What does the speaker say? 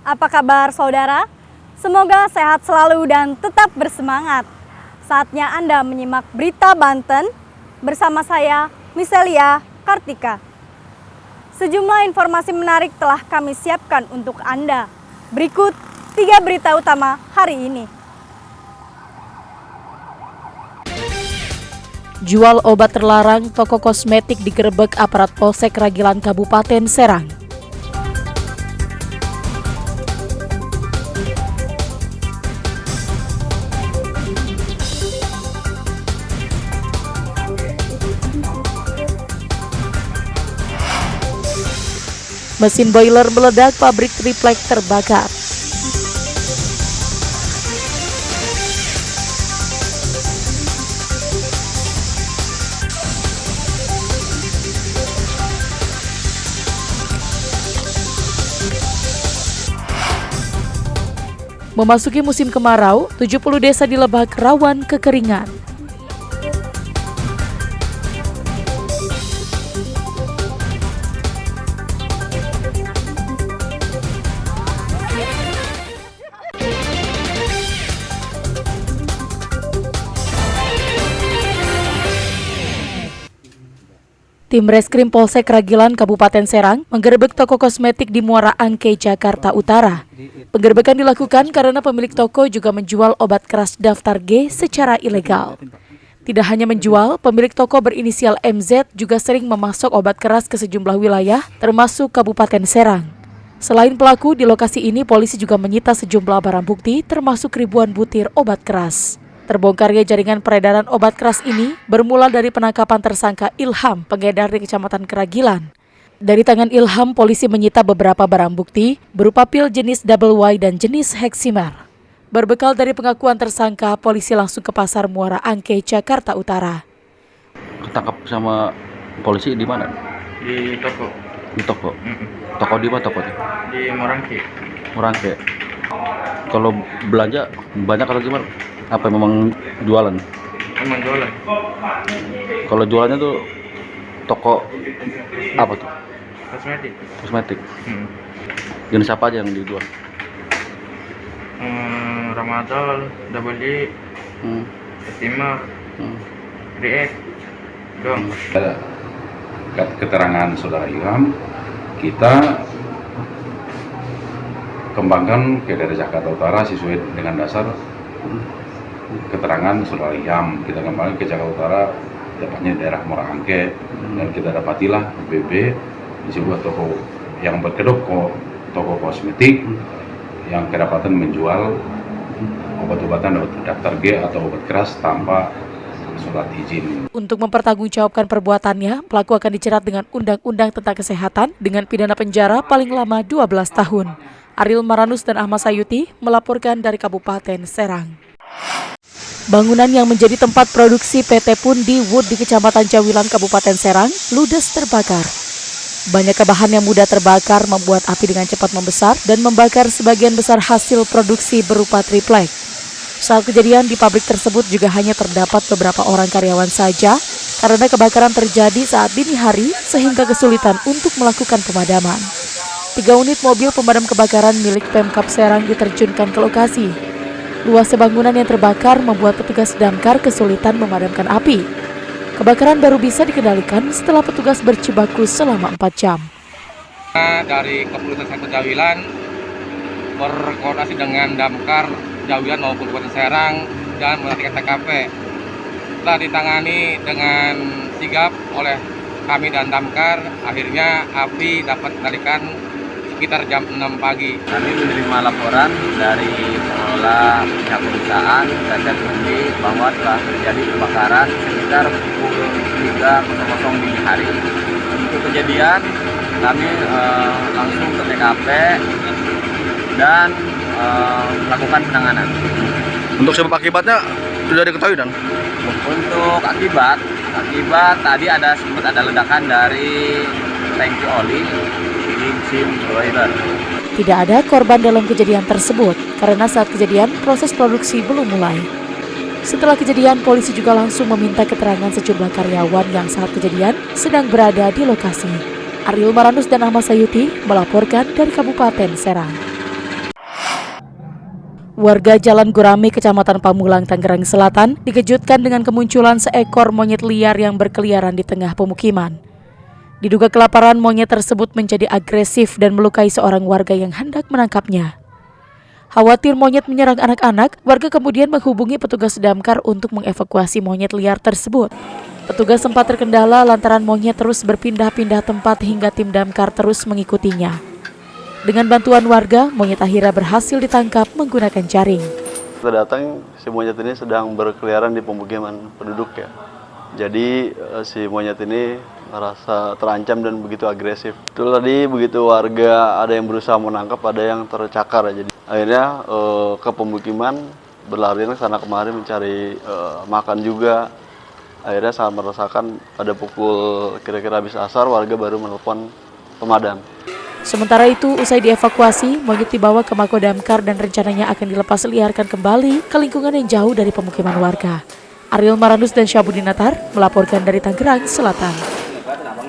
Apa kabar saudara? Semoga sehat selalu dan tetap bersemangat. Saatnya Anda menyimak Berita Banten bersama saya, Miselia Kartika. Sejumlah informasi menarik telah kami siapkan untuk Anda. Berikut 3 berita utama hari ini. Jual obat terlarang, toko kosmetik digerebek aparat Polsek Ragilan Kabupaten Serang. Mesin boiler meledak, pabrik triplek terbakar. Memasuki musim kemarau, 70 desa di Lebak rawan kekeringan. Tim Reskrim Polsek Ragilan Kabupaten Serang menggerebek toko kosmetik di Muara Angke, Jakarta Utara. Penggerebekan dilakukan karena pemilik toko juga menjual obat keras daftar G secara ilegal. Tidak hanya menjual, pemilik toko berinisial MZ juga sering memasok obat keras ke sejumlah wilayah, termasuk Kabupaten Serang. Selain pelaku, di lokasi ini polisi juga menyita sejumlah barang bukti, termasuk ribuan butir obat keras. Terbongkarnya jaringan peredaran obat keras ini bermula dari penangkapan tersangka Ilham, pengedar di Kecamatan Keragilan. Dari tangan Ilham, polisi menyita beberapa barang bukti berupa pil jenis Double Y dan jenis Heximer. Berbekal dari pengakuan tersangka, polisi langsung ke Pasar Muara Angke, Jakarta Utara. Ketangkap sama polisi di mana? Di toko. Di toko? Toko di mana tokonya? Di Morangke. Morangke. Kalau belanja banyak atau gimana? Apa memang jualan? Memang jualan. Kalau jualannya tuh toko apa tuh? Kosmetik. Kosmetik. Jenis apa aja yang dijual? Ramadol, Double Y, Estima, React, dong. Keterangan saudara Ilham kita kembangkan ke daerah Jakarta Utara sesuai dengan dasar keterangan saudara Ilham. Kita kembangkan ke Jakarta Utara, dapatnya daerah Muara Angke, dan kita dapatilah BB di sebuah toko yang berkedok toko kosmetik yang kedapatan menjual obat-obatan daftar G atau obat keras tanpa surat izin. Untuk mempertanggungjawabkan perbuatannya, pelaku akan dijerat dengan Undang-Undang tentang Kesehatan dengan pidana penjara paling lama 12 tahun. Ariel Maranus dan Ahmad Sayuti melaporkan dari Kabupaten Serang. Bangunan yang menjadi tempat produksi PT Pundi Wood di Kecamatan Jawilan, Kabupaten Serang, ludes terbakar. Banyaknya bahan yang mudah terbakar membuat api dengan cepat membesar dan membakar sebagian besar hasil produksi berupa triplek. Saat kejadian di pabrik tersebut juga hanya terdapat beberapa orang karyawan saja karena kebakaran terjadi saat dini hari sehingga kesulitan untuk melakukan pemadaman. 3 unit mobil pemadam kebakaran milik Pemkab Serang diterjunkan ke lokasi. Luasnya bangunan yang terbakar membuat petugas damkar kesulitan memadamkan api. Kebakaran baru bisa dikendalikan setelah petugas berjibaku selama 4 jam. Dari Kepolisian Sektor Jawilan berkoordinasi dengan Damkar Jawilan maupun Kabupaten Serang dan menargetkan TKP. Setelah ditangani dengan sigap oleh kami dan Damkar, akhirnya api dapat dikendalikan sekitar jam 6 pagi. Kami menerima laporan dari pengelola pihak perusahaan PT Pundi bahwa telah terjadi kebakaran sekitar pukul 3.00 dini hari. Untuk kejadian, kami langsung ke TKP dan melakukan penanganan. Untuk sebab akibatnya sudah diketahui dan? Untuk akibat tadi sempat ada ledakan dari tangki oli di mesin boiler. Tidak ada korban dalam kejadian tersebut karena saat kejadian proses produksi belum mulai. Setelah kejadian, polisi juga langsung meminta keterangan sejumlah karyawan yang saat kejadian sedang berada di lokasi. Ariel Maranus dan Ahmad Sayuti melaporkan dari Kabupaten Serang. Warga Jalan Gurame, Kecamatan Pamulang, Tangerang Selatan dikejutkan dengan kemunculan seekor monyet liar yang berkeliaran di tengah pemukiman. Diduga kelaparan, monyet tersebut menjadi agresif dan melukai seorang warga yang hendak menangkapnya. Khawatir monyet menyerang anak-anak, warga kemudian menghubungi petugas damkar untuk mengevakuasi monyet liar tersebut. Petugas sempat terkendala lantaran monyet terus berpindah-pindah tempat hingga tim damkar terus mengikutinya. Dengan bantuan warga, monyet akhirnya berhasil ditangkap menggunakan jaring. Kita datang, si monyet ini sedang berkeliaran di pemukiman penduduk ya. Jadi si monyet ini merasa terancam dan begitu agresif. Itu tadi begitu warga ada yang berusaha menangkap, ada yang tercakar ya. Jadi akhirnya ke pemukiman berlarian sana kemari mencari makan juga. Akhirnya sangat merasakan pada pukul kira-kira habis asar warga baru menelpon pemadam. Sementara itu, usai dievakuasi, monyet dibawa ke Mako Damkar dan rencananya akan dilepas liarkan kembali ke lingkungan yang jauh dari pemukiman warga. Ariel Maranus dan Syabudinatar melaporkan dari Tangerang Selatan.